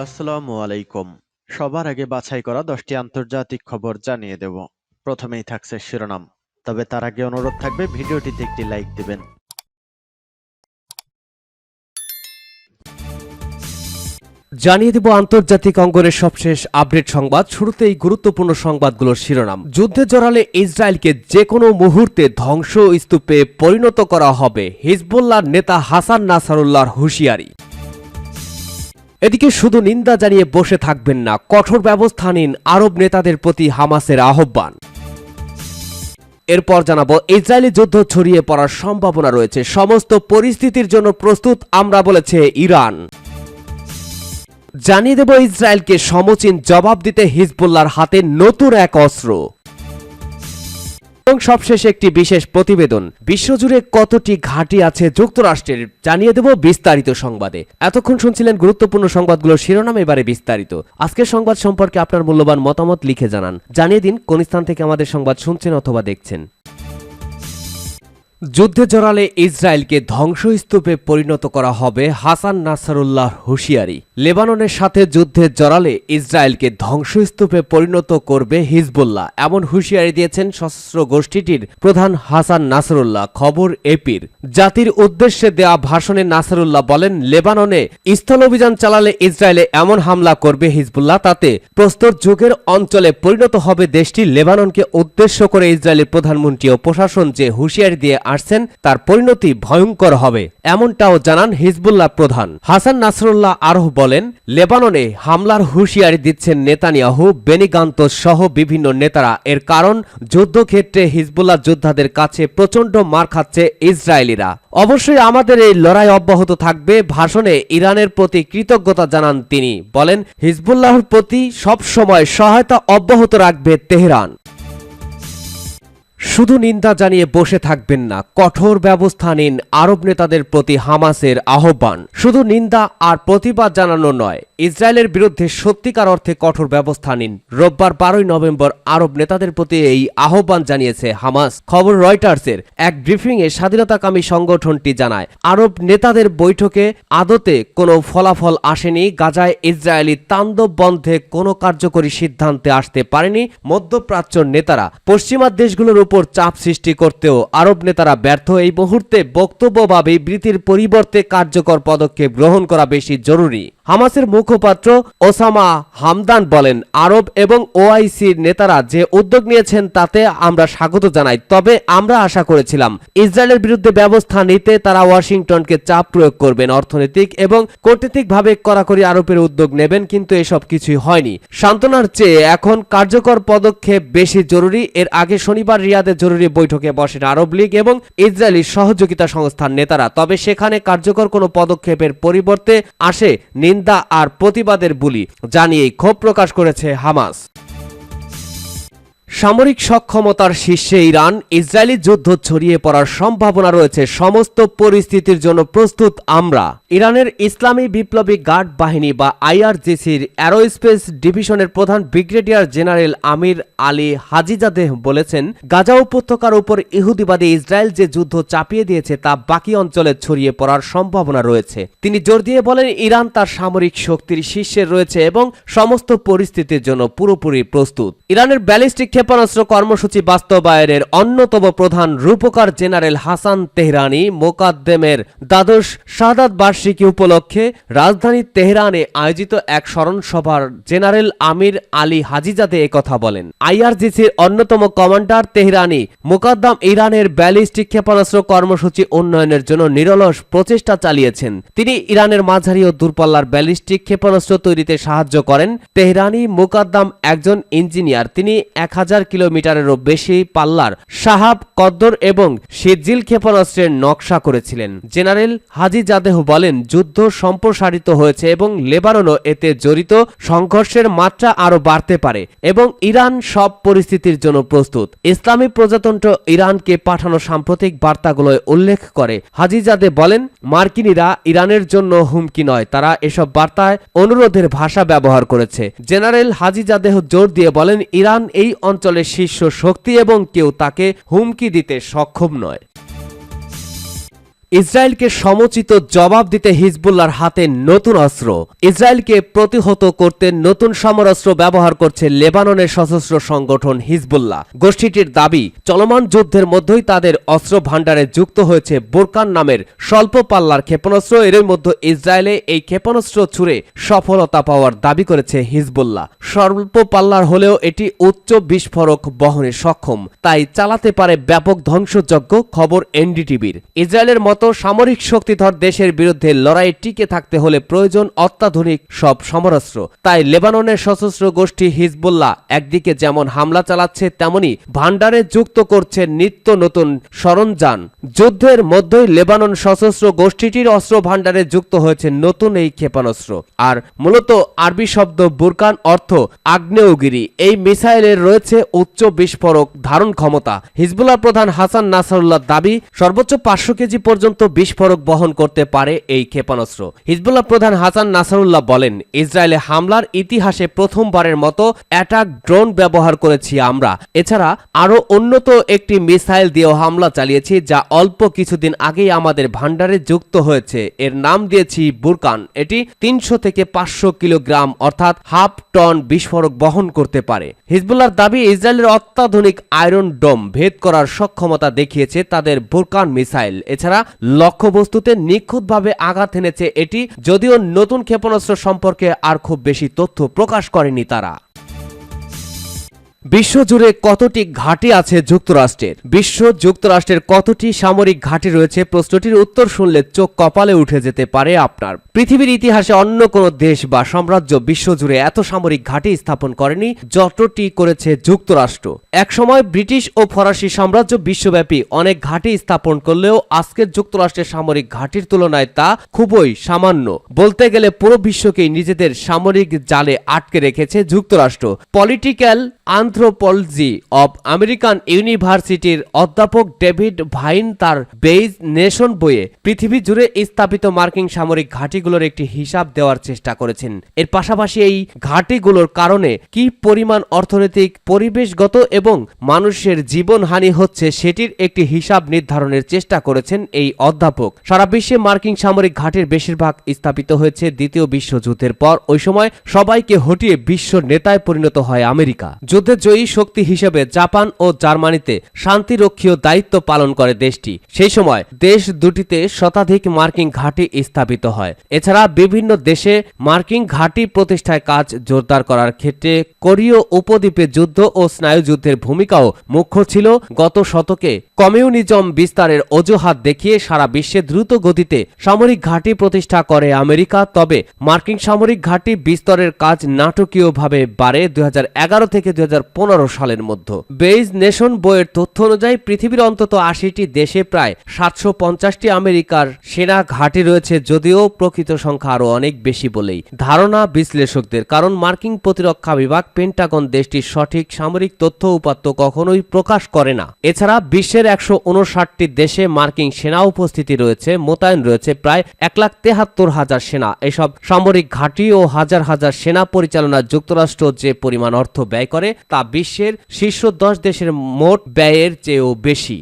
আসসালামু আলাইকুম। সবার আগে বাছাই করা 10টি আন্তর্জাতিক খবর জানিয়ে দেব। প্রথমেই থাকছে শিরোনাম। তবে তার আগে অনুরোধ থাকবে ভিডিওটিতে একটি লাইক দিবেন। জানিয়ে দেব আন্তর্জাতিক অঙ্গনের সবশেষ আপডেট সংবাদ। শুরুতেই গুরুত্বপূর্ণ সংবাদগুলোর শিরোনাম। যুদ্ধে জড়ালে ইসরায়েলকে যে কোনো মুহূর্তে ধ্বংসস্তূপে পরিণত করা হবে, হিজবুল্লাহর নেতা হাসান নাসরুল্লাহর হুঁশিয়ারি। এদিকে শুধু নিন্দা জানিয়ে বসে থাকবেন না, কঠোর ব্যবস্থা নিন, আরব নেতাদের প্রতি হামাসের আহ্বান। এরপর জানাবো ইসরায়েলি যুদ্ধ ছড়িয়ে পড়ার সম্ভাবনা রয়েছে, সমস্ত পরিস্থিতির জন্য প্রস্তুত আমরা, বলেছে ইরান। জানিয়ে দেব ইসরায়েলকে সমুচীন জবাব দিতে হিজবুল্লাহর হাতে নতুন এক অস্ত্র। এবং সবশেষে একটি বিশেষ প্রতিবেদন, বিশ্বজুড়ে কতটি ঘাঁটি আছে যুক্তরাষ্ট্রের, জানিয়ে দেব বিস্তারিত সংবাদে। এতক্ষণ শুনছিলেন গুরুত্বপূর্ণ সংবাদগুলোর শিরোনাম, এবারে বিস্তারিত। আজকের সংবাদ সম্পর্কে আপনার মূল্যবান মতামত লিখে জানান। জানিয়ে দিন কোন স্থান থেকে আমাদের সংবাদ শুনছেন অথবা দেখছেন। যুদ্ধে জড়ালে ইসরায়েলকে ধ্বংসস্তূপে পরিণত করা হবে, হাসান নাসরুল্লাহর হুঁশিয়ারি। লেবাননের সাথে যুদ্ধে জড়ালে ইসরায়েলকে ধ্বংসস্তূপে পরিণত করবে হিজবুল্লাহ, এমন হুঁশিয়ারি দিয়েছেন সশস্ত্র গোষ্ঠীটির প্রধান হাসান নাসরুল্লাহ। খবর এপির। জাতির উদ্দেশ্যে দেয়া ভাষণে নাসরুল্লাহ বলেন, লেবাননে স্থল অভিযান চালালে ইসরায়েলে এমন হামলা করবে হিজবুল্লাহ, তাতে প্রস্তর যুগের অঞ্চলে পরিণত হবে দেশটি। লেবাননকে উদ্দেশ্য করে ইসরায়েলের প্রধানমন্ত্রী ও প্রশাসন যে হুঁশিয়ারি দিয়ে আসছেন তার পরিণতি ভয়ঙ্কর হবে, এমনটাও জানান হিজবুল্লাহ প্রধান হাসান নাসরুল্লাহ। আরও বলেন, লেবাননে হামলার হুঁশিয়ারি দিচ্ছেন নেতানিয়াহু, বেনি গান্তজ সহ বিভিন্ন নেতারা। এর কারণ, যুদ্ধক্ষেত্রে হিজবুল্লাহ যোদ্ধাদের কাছে প্রচণ্ড মার খাচ্ছে ইসরায়েলিরা। অবশ্যই আমাদের এই লড়াই অব্যাহত থাকবে। ভাষণে ইরানের প্রতি কৃতজ্ঞতা জানান তিনি, বলেন হিজবুল্লাহর প্রতি সবসময় সহায়তা অব্যাহত রাখবে তেহরান। শুধু নিন্দা জানিয়ে বসে থাকবেন না, কঠোর ব্যবস্থা নিন, আরব নেতাদের প্রতি হামাসের আহ্বান। শুধু নিন্দা আর প্রতিবাদ জানানো নয়, ইসরায়েলের বিরুদ্ধে সত্যিকার অর্থে কঠোর ব্যবস্থা নিন। রোববার 12 নভেম্বর আরব নেতাদের প্রতি এই আহ্বান জানিয়েছে হামাস। খবর রয়টার্সের। এক ব্রিফিংয়ে স্বাধীনতাকামী সংগঠনটি জানায়, আরব নেতাদের বৈঠকে আদতে কোনো ফলাফল আসেনি। গাজায় ইসরায়েলি তাণ্ডব বন্ধে কোনো কার্যকরী সিদ্ধান্তে আসতে পারেনি মধ্যপ্রাচ্যের নেতারা। পশ্চিমা দেশগুলোর উপর চাপ সৃষ্টি করতেও আরব নেতারা ব্যর্থ। এই মুহূর্তে বক্তব্য বা বিবৃতির পরিবর্তে কার্যকর পদক্ষেপ গ্রহণ করা বেশি জরুরি। হামাসের মুখপাত্র ওসামা হামদান বলেন, আরব এবং ওআইসির নেতারা যে উদ্যোগ নিয়েছেন তাতে আমরা স্বাগত জানাই, তবে আমরা আশা করেছিলাম ইসরায়েলের বিরুদ্ধে ব্যবস্থা নিতে তারা ওয়াশিংটনকে চাপ প্রয়োগ করবেন, অর্থনৈতিক এবং কূটনৈতিকভাবে কড়াকড়ি আরোপের উদ্যোগ নেবেন, কিন্তু এসব কিছুই হয়নি। সান্ত্বনার চেয়ে এখন কার্যকর পদক্ষেপ বেশি জরুরি। এর আগে শনিবার রিয়াদে জরুরি বৈঠকে বসেন আরব লীগ এবং ইসরায়েলি সহযোগিতা সংস্থার নেতারা, তবে সেখানে কার্যকর কোনো পদক্ষেপের পরিবর্তে আসে নিন্দা আর প্রতিবাদের বুলি জানিয়েই ক্ষোভ প্রকাশ করেছে হামাস। সামরিক সক্ষমতার শীর্ষে ইরান, ইসরায়েলি যুদ্ধ ছড়িয়ে পড়ার সম্ভাবনা রয়েছে, সমস্ত পরিস্থিতির জন্য প্রস্তুত আমরা। ইরানের ইসলামী বিপ্লবী গার্ড বাহিনী বা আইআরজিসির অ্যারোস্পেস ডিভিশনের প্রধান ব্রিগেডিয়ার জেনারেল আমির আলী হাজিজাদেহ বলেছেন, গাজা উপত্যকার উপর ইহুদিবাদী ইসরায়েল যে যুদ্ধ চাপিয়ে দিয়েছে তা বাকি অঞ্চলে ছড়িয়ে পড়ার সম্ভাবনা রয়েছে। তিনি জোর দিয়ে বলেন, ইরান তার সামরিক শক্তির শীর্ষে রয়েছে এবং সমস্ত পরিস্থিতির জন্য পুরোপুরি প্রস্তুত। ইরানের ব্যালিস্টিক ক্ষেপণাস্ত্র কর্মসূচি বাস্তবায়নের অন্যতম প্রধান রূপকার জেনারেল হাসান তেহরানি মোকাদ্দেমের দ্বাদশ শাহাদাত বার্ষিকী উপলক্ষে রাজধানী তেহরানে আয়োজিত এক স্মরণ সভার জেনারেল আমির আলী হাজিজাদে একথা বলেন। আইআরজিসির অন্যতম কমান্ডার তেহরানি মোকাদ্দাম ইরানের ব্যালিস্টিক ক্ষেপণাস্ত্র কর্মসূচি উন্নয়নের জন্য নিরলস প্রচেষ্টা চালিয়েছেন। তিনি ইরানের মাঝারি ও দূরপাল্লার ব্যালিস্টিক ক্ষেপণাস্ত্র তৈরিতে সাহায্য করেন। তেহরানি মোকাদ্দাম একজন ইঞ্জিনিয়ার। তিনি 1000 কিলোমিটারেরও বেশি পাল্লার শাহাব, কদ্দর এবং সিজিল ক্ষেপণাস্ত্রের নকশা করেছিলেন। জেনারেল হাজিজাদেহ বলেন, যুদ্ধ সম্প্রসারিত হয়েছে এবং লেবাননও এতে জড়িত। সংঘর্ষের মাত্রা আরও বাড়তে পারে এবং ইরান সব পরিস্থিতির জন্য প্রস্তুত। ইসলামী প্রজাতন্ত্র ইরানকে পাঠানো সাম্প্রতিক বার্তাগুলোয় উল্লেখ করে হাজিজাদে বলেন, মার্কিনীরা ইরানের জন্য হুমকি নয়, তারা এসব বার্তায় অনুরোধের ভাষা ব্যবহার করেছে। জেনারেল হাজিজাদেহ জোর দিয়ে বলেন, ইরান এই অঞ্চলের শীর্ষ শক্তি এবং কেউ তাকে হুমকি দিতে সক্ষম নয়। ইসরায়েলকে সমুচিত জবাব দিতে হিজবুল্লাহর হাতে নতুন অস্ত্র। ইসরায়েলকে প্রতিহত করতে নতুন সমরাস্ত্র ব্যবহার করছে লেবাননের সশস্ত্র সংগঠন হিজবুল্লাহ। গোষ্ঠীটির দাবি, চলমান যুদ্ধের মধ্যেই তাদের অস্ত্র ভাণ্ডারে যুক্ত হয়েছে বোরকান নামের স্বল্প পাল্লার ক্ষেপণাস্ত্র। এর মধ্যে ইসরায়েলে এই ক্ষেপণাস্ত্র ছুড়ে সফলতা পাওয়ার দাবি করেছে হিজবুল্লাহ। স্বল্প পাল্লার হলেও এটি উচ্চ বিস্ফোরক বহনে সক্ষম, তাই চালাতে পারে ব্যাপক ধ্বংসযজ্ঞ, খবর এনডিটিভির। ইসরায়েলের মতো সামরিক শক্তিধর দেশের বিরুদ্ধে লড়াইয়ে টিকে থাকতে হলে প্রয়োজন অত্যাধুনিক সব সমরাস্ত্র। তাই লেবাননের সশস্ত্র গোষ্ঠী হিজবুল্লাহ একদিকে যেমন হামলা চালাচ্ছে, তেমনি ভাণ্ডারে যুক্ত করছে নিত্য নতুন সরঞ্জাম। যুদ্ধের মধ্যেই লেবানন সশস্ত্র গোষ্ঠীটির অস্ত্র ভাণ্ডারে যুক্ত হয়েছে নতুন এই ক্ষেপণাস্ত্র। আর মূলত আরবি শব্দ বুরকান, অর্থ আগ্নেয়গিরি। এই মিসাইলের রয়েছে উচ্চ বিস্ফোরক ধারণ ক্ষমতা। হিজবুল্লাহ প্রধান হাসান নাসরুল্লাহ দাবি, সর্বোচ্চ 500 কেজি পর্যন্ত বিস্ফোরক বহন করতে পারে এই ক্ষেপণাস্ত্র। হিজবুল্লাহ প্রধান হাসান নাসরুল্লাহ বলেন, ইসরায়েলে হামলার ইতিহাসে প্রথমবারের মতো অ্যাটাক ড্রোন ব্যবহার করেছি আমরা। এছাড়া আরও উন্নত একটি মিসাইল দিয়েও হামলা চালিয়েছি, যা অল্প কিছুদিন আগেই আমাদের ভাণ্ডারে যুক্ত হয়েছে। এর নাম দিয়েছি বুরকান। এটি 300 থেকে 500 কিলোগ্রাম অর্থাৎ হাফ টন বিস্ফোরক বহন করতে পারে। হিজবুল্লাহর দাবি, ইসরায়েলের অত্যাধুনিক আয়রন ডোম ভেদ করার সক্ষমতা দেখিয়েছে তাদের বুরকান মিসাইল। এছাড়া লক্ষ্যবস্তুতে নিখুঁতভাবে আঘাত এনেছে এটি, যদিও নতুন ক্ষেপণাস্ত্র সম্পর্কে আর খুব বেশি তথ্য প্রকাশ করেনি তারা। বিশ্বজুড়ে কতটি ঘাঁটি আছে যুক্তরাষ্ট্রের? যুক্তরাষ্ট্রের কতটি সামরিক ঘাঁটি রয়েছে? প্রশ্নটির উত্তর শুনলে চোখ কপালে উঠে যেতে পারে আপনার। পৃথিবীর ইতিহাসে অন্য কোনো দেশ বা সাম্রাজ্য বিশ্বজুড়ে এত সামরিক ঘাঁটি স্থাপন করেনি যতটি করেছে যুক্তরাষ্ট্র। একসময় ব্রিটিশ ও ফরাসি সাম্রাজ্য বিশ্বব্যাপী অনেক ঘাঁটি স্থাপন করলেও আজকের যুক্তরাষ্ট্রের সামরিক ঘাঁটির তুলনায় তা খুবই সামান্য। বলতে গেলে পুরো বিশ্বকেই নিজেদের সামরিক জালে আটকে রেখেছে যুক্তরাষ্ট্র। পলিটিক্যাল অ্যানথ্রোপোলজি অব আমেরিকান ইউনিভার্সিটির অধ্যাপক ডেভিড ভাইন তার বেইজ নেশন বইয়ে পৃথিবী জুড়ে স্থাপিত মার্কিন সামরিক ঘাঁটিগুলোর একটি হিসাব দেওয়ার চেষ্টা করেছেন। এর পাশাপাশি এই ঘাঁটিগুলোর কারণে কি পরিমাণ অর্থনৈতিক, পরিবেশগত এবং মানুষের জীবনহানি হচ্ছে সেটির একটি হিসাব নির্ধারণের চেষ্টা করেছেন এই অধ্যাপক। সারা বিশ্বে মার্কিন সামরিক ঘাঁটির বেশিরভাগ স্থাপিত হয়েছে দ্বিতীয় বিশ্বযুদ্ধের পর। ওই সময় সবাইকে হটিয়ে বিশ্ব নেতায় পরিণত হয় আমেরিকা। যুদ্ধে জয়ী শক্তি হিসেবে জাপান ও জার্মানিতে শান্তিরক্ষীয় দায়িত্ব পালন করে দেশটি। সেই সময় দেশ দুটিতে শতাধিক মার্কিন ঘাঁটি স্থাপিত হয়। এছাড়া বিভিন্ন দেশে মার্কিন ঘাঁটি প্রতিষ্ঠায় কাজ জোরদার করার ক্ষেত্রে কোরীয় উপদ্বীপে যুদ্ধ ও স্নায়ুযুদ্ধের ভূমিকাও মুখ্য ছিল। গত শতকে কমিউনিজম বিস্তারের অজুহাত দেখিয়ে সারা বিশ্বে দ্রুত গতিতে সামরিক ঘাঁটি প্রতিষ্ঠা করে আমেরিকা। তবে মার্কিন সামরিক ঘাঁটি বিস্তরের কাজ নাটকীয়ভাবে বাড়ে 2011 থেকে 2015 সালের মধ্যে। বেইজ নেশন বইয়ের তথ্য অনুযায়ী পৃথিবীর অন্তত 80টি দেশে প্রায় 750টি আমেরিকার সেনা ঘাঁটি রয়েছে, যদিও প্রকৃত সংখ্যা আরও অনেক বেশি বলেই ধারণা বিশ্লেষকদের। কারণ মার্কিন প্রতিরক্ষা বিভাগ, পেন্টাগন দেশটির সঠিক সামরিক তথ্য উপাত্ত কখনোই প্রকাশ করে না। এছাড়া বিশ্বের 159টি দেশে মার্কিন সেনা উপস্থিতি রয়েছে, মোতায়েন রয়েছে প্রায় 1,73,000 সেনা। এসব সামরিক ঘাঁটি ও হাজার হাজার সেনা পরিচালনায় যুক্তরাষ্ট্র যে পরিমাণ অর্থ ব্যয় করে তা বিশ্বের শীর্ষ 10 দেশের মোট ব্যয়ের চেয়েও বেশি।